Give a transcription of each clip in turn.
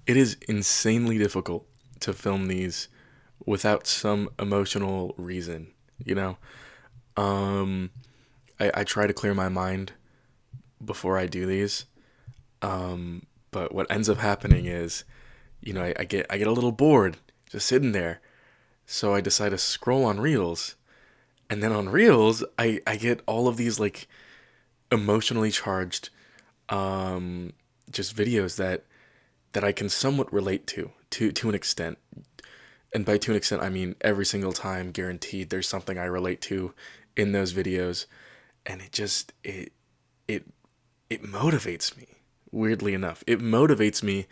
it is insanely difficult to film these without some emotional reason, you know? Um, I try to clear my mind before I do these. But what ends up happening is, I get a little bored just sitting there. So I decide to scroll on Reels. And then on Reels, I get all of these like emotionally charged just videos that I can somewhat relate to an extent. And by to an extent I mean every single time guaranteed there's something I relate to in those videos, and it it motivates me. Weirdly enough, it motivates me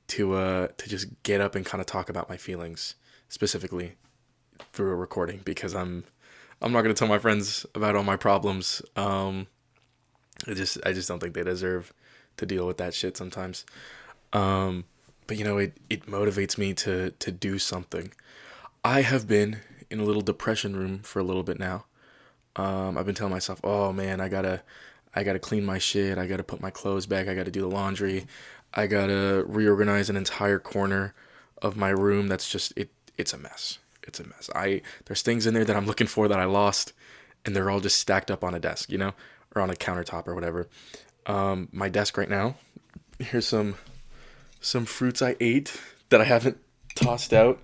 to just get up and kind of talk about my feelings specifically through a recording, because I'm not gonna tell my friends about all my problems. I just don't think they deserve to deal with that shit sometimes. Um, but it motivates me to do something. I have been in a little depression room for a little bit now. I've been telling myself, oh man, I gotta clean my shit. I gotta put my clothes back. I gotta do the laundry. I gotta reorganize an entire corner of my room. That's just it. It's a mess. It's a mess. There's things in there that I'm looking for that I lost, and they're all just stacked up on a desk, or on a countertop or whatever. My desk right now. Here's some fruits I ate that I haven't tossed out.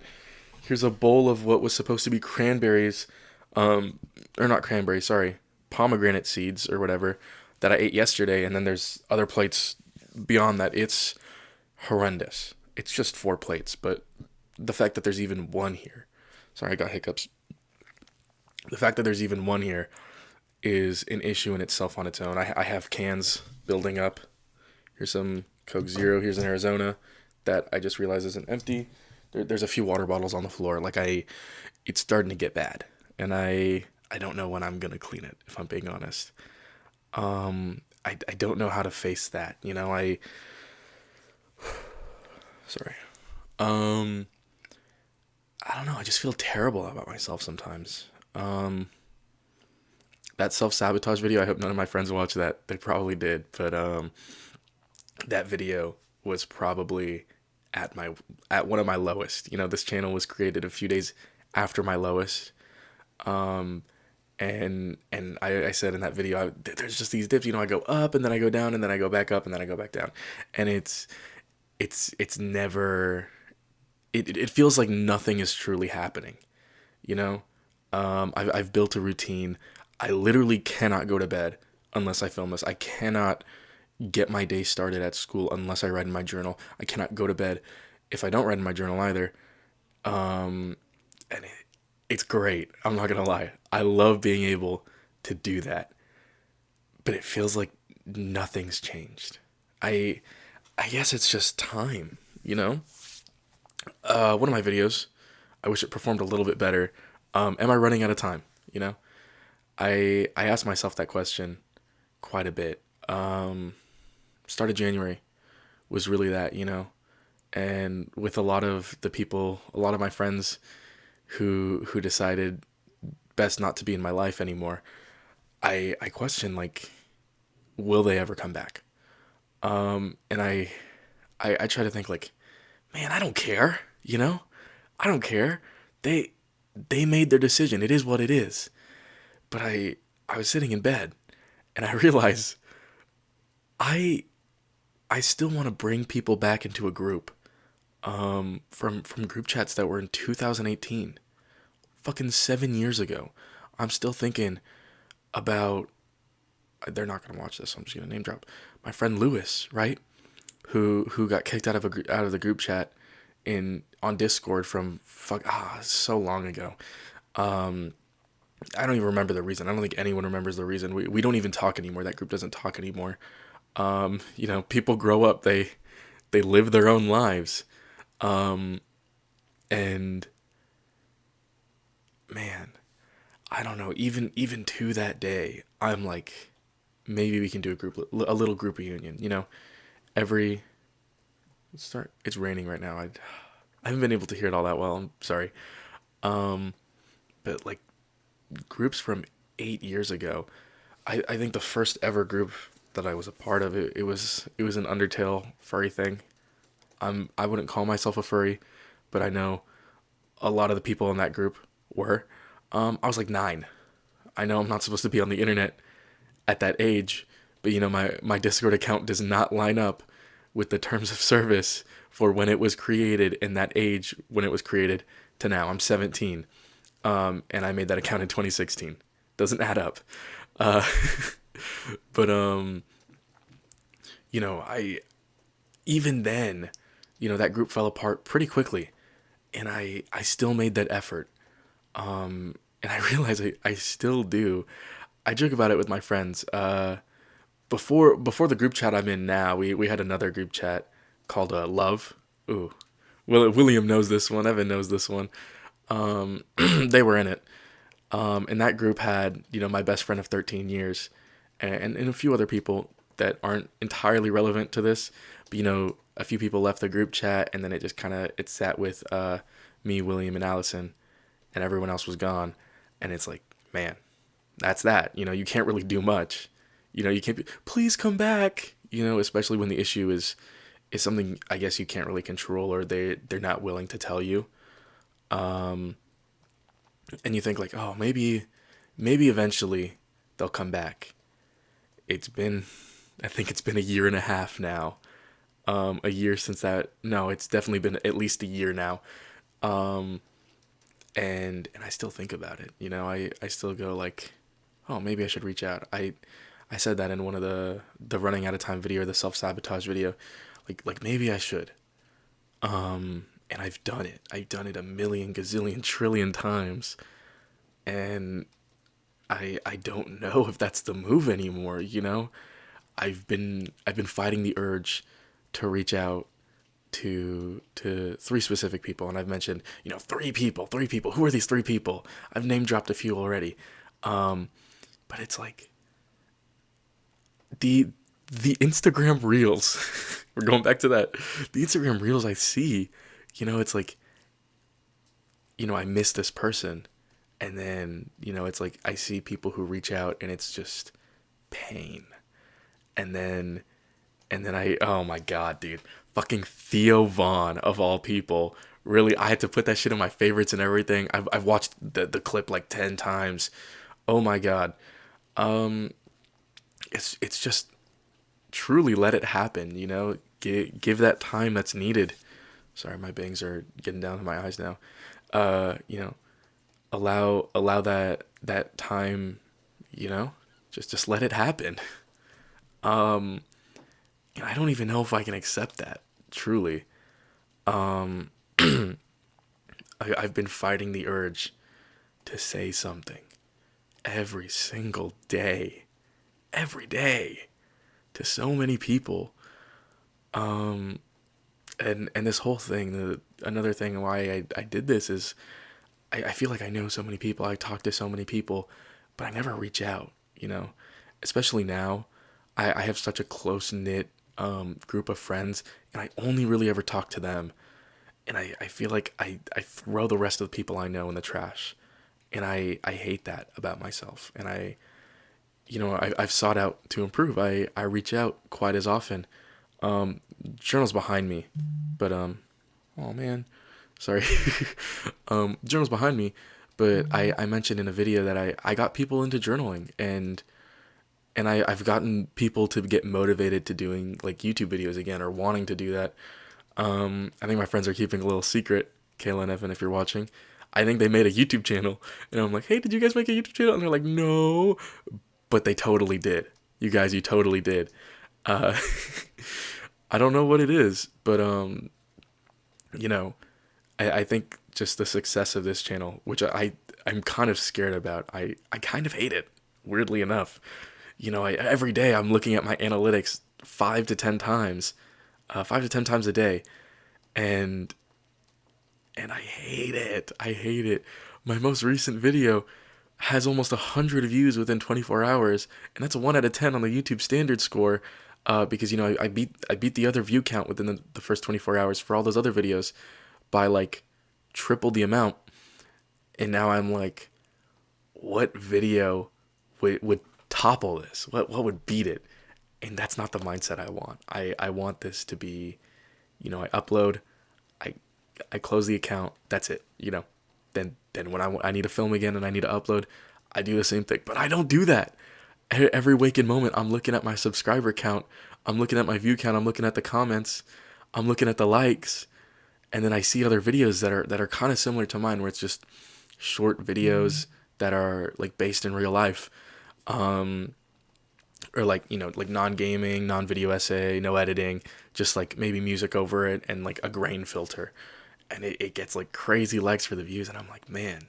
Here's a bowl of what was supposed to be cranberries, or not cranberries, sorry, pomegranate seeds or whatever that I ate yesterday, and then there's other plates beyond that. It's horrendous. It's just 4 plates, but the fact that there's even one here, sorry, I got hiccups. The fact that there's even one here is an issue in itself on its own. I have cans building up. Here's some Coke Zero. Here's an Arizona that I just realized isn't empty. There's a few water bottles on the floor. It's starting to get bad, and I don't know when I'm gonna clean it. If I'm being honest, I don't know how to face that. Sorry. Um, I don't know. I just feel terrible about myself sometimes. Um, that self sabotage video. I hope none of my friends watch that. They probably did, but that video was probably at one of my lowest. This channel was created a few days after my lowest. Um, and I said in that video, there's just these dips. I go up and then I go down and then I go back up and then I go back down, and it's never. It feels like nothing is truly happening. You know, I've built a routine. I literally cannot go to bed unless I film this. I cannot get my day started at school unless I write in my journal. I cannot go to bed if I don't write in my journal either. And it's great. I'm not gonna lie. I love being able to do that, but it feels like nothing's changed. I I guess it's just time. You know. One of my videos. I wish it performed a little bit better. Am I running out of time? You know. I asked myself that question quite a bit. Start of January was really that. And with a lot of the people, a lot of my friends who decided best not to be in my life anymore, I question, like, will they ever come back? And I try to think, like, man, I don't care, I don't care. They they made their decision. It is what it is. But I was sitting in bed and I realized I I still want to bring people back into a group, from group chats that were in 2018, fucking 7 years ago. I'm still thinking about. They're not gonna watch this, so I'm just gonna name drop my friend Lewis, right? Who got kicked out of the group chat in on Discord from so long ago. Um, I don't even remember the reason. I don't think anyone remembers the reason. We don't even talk anymore. That group doesn't talk anymore. People grow up. They live their own lives. Um, and man, I don't know. Even to that day, I'm like, maybe we can do a little group reunion. Every start. It's raining right now. I haven't been able to hear it all that well. I'm sorry. Um, but like groups from 8 years ago. I think the first ever group that I was a part of, it was an Undertale furry thing. I wouldn't call myself a furry, but I know a lot of the people in that group were. I was like 9. I know I'm not supposed to be on the internet at that age, but my Discord account does not line up with the terms of service for when it was created in that age when it was created to now. I'm 17, and I made that account in 2016. Doesn't add up. Uh, but I even then, that group fell apart pretty quickly, and I still made that effort. And I realize I still do. I joke about it with my friends. Before the group chat I'm in now, we had another group chat called Love. Ooh, William knows this one. Evan knows this one. They were in it. And that group had my best friend of 13 years, and a few other people that aren't entirely relevant to this. But a few people left the group chat, and then it just kind of it sat with me, William, and Allison, and everyone else was gone. And it's like, man, that's that. You can't really do much. You can't be, please come back. Especially when the issue is something I guess you can't really control, or they're not willing to tell you. Um, and you think like, oh, maybe eventually they'll come back. It's been, I think it's been a year and a half now. A year since that. No, it's definitely been at least a year now. Um, and I still think about it. I still go like, oh, maybe I should reach out. I said that in one of the running out of time video, or the self sabotage video, like maybe I should. And I've done it. I've done it a million gazillion trillion times, and I don't know if that's the move anymore. I've been fighting the urge to reach out to 3 specific people, and I've mentioned 3 people. Who are these 3 people? I've name dropped a few already, but it's like the the Instagram reels. We're going back to that. The Instagram reels I see, it's like I miss this person, and then it's like I see people who reach out, and it's just pain, and then oh my god, dude, fucking Theo Vaughn of all people. Really, I had to put that shit in my favorites and everything. I've watched the clip like 10 times. Oh my god, um, it's just truly let it happen. Give that time that's needed. Sorry, my bangs are getting down to my eyes now. Uh, you know, allow that time. You know, just let it happen. Um, and I don't even know if I can accept that. Truly, um, I've been fighting the urge to say something every single day, every day, to so many people. Um, and this whole thing, another thing why I did this is I feel like I know so many people. I talk to so many people, but I never reach out. Especially now, I have such a close knit group of friends, and I only really ever talk to them. And I feel like I throw the rest of the people I know in the trash. And I hate that about myself. And I've sought out to improve. I reach out quite as often. Journal's behind me, but oh man, sorry. Journal's behind me, but I mentioned in a video that I got people into journaling, and I've gotten people to get motivated to doing like YouTube videos again, or wanting to do that. I think my friends are keeping a little secret. Kayla and Evan, if you're watching, I think they made a YouTube channel, and I'm like, hey, did you guys make a YouTube channel? And they're like, no, but they totally did. You guys, you totally did. Uh, I don't know what it is, but you know, I think just the success of this channel, which I'm kind of scared about. I kind of hate it, weirdly enough. Every day I'm looking at my analytics 5 to 10 times, 5 to 10 times a day, and I hate it. I hate it. My most recent video has almost 100 views within 24 hours, and that's a 1 out of 10 on the YouTube standard score. Because I beat the other view count within the first 24 hours for all those other videos by like triple the amount, and now I'm like, what video would topple this? What would beat it? And that's not the mindset I want. I want this to be I upload, I I close the account. That's it. Then when I need to film again and I need to upload, I do the same thing. But I don't do that. Every waking moment, I'm looking at my subscriber count. I'm looking at my view count. I'm looking at the comments. I'm looking at the likes, and then I see other videos that are kind of similar to mine, where it's just short videos that are like based in real life, um, or like like non-gaming, non-video essay, no editing, just like maybe music over it and like a grain filter, and it gets like crazy likes for the views, and I'm like, man,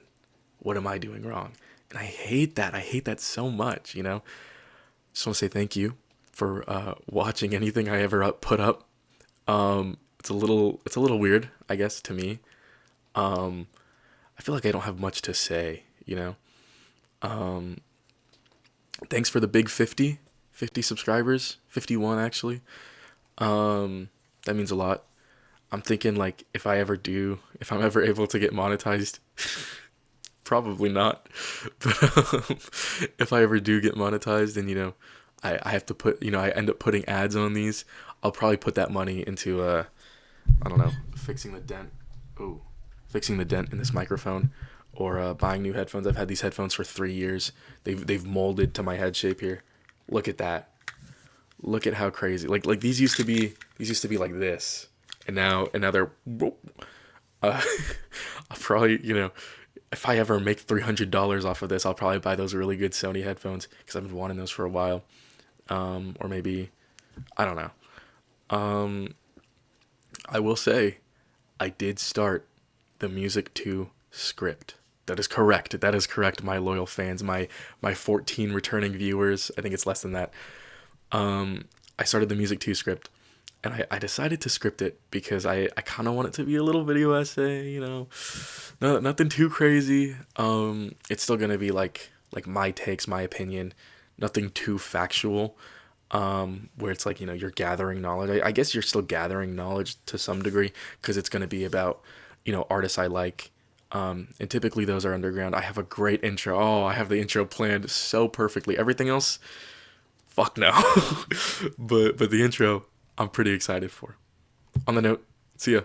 what am I doing wrong? And I hate that. I hate that so much. Just want to say thank you for watching anything I ever put up. It's a little weird, I guess, to me. Um, I feel like I don't have much to say. Um, Thanks for the big 50 subscribers, 51 actually. That means a lot. I'm thinking like if I'm ever able to get monetized, probably not. But if I ever do get monetized and I have to I end up putting ads on these, I'll probably put that money into I don't know, fixing the dent. Ooh, fixing the dent in this microphone, or buying new headphones. I've had these headphones for 3 years. They've molded to my head shape here. Look at that. Look at how crazy. Like these used to be like this, and now they're. I'll probably if I ever make $300 off of this, I'll probably buy those really good Sony headphones because I've been wanting those for a while. Or maybe I don't know. Um, I will say I did start the Music 2 script. That is correct. That is correct, my loyal fans, my 14 returning viewers. I think it's less than that. I started the Music 2 script, and I decided to script it because I kind of want it to be a little video essay. No, nothing too crazy. It's still gonna be like my takes, my opinion, nothing too factual. Where it's like you're gathering knowledge. I guess you're still gathering knowledge to some degree because it's gonna be about artists I like. And typically those are underground. I have a great intro. Oh, I have the intro planned so perfectly. Everything else, fuck no. but the intro, I'm pretty excited for. On the note, see ya.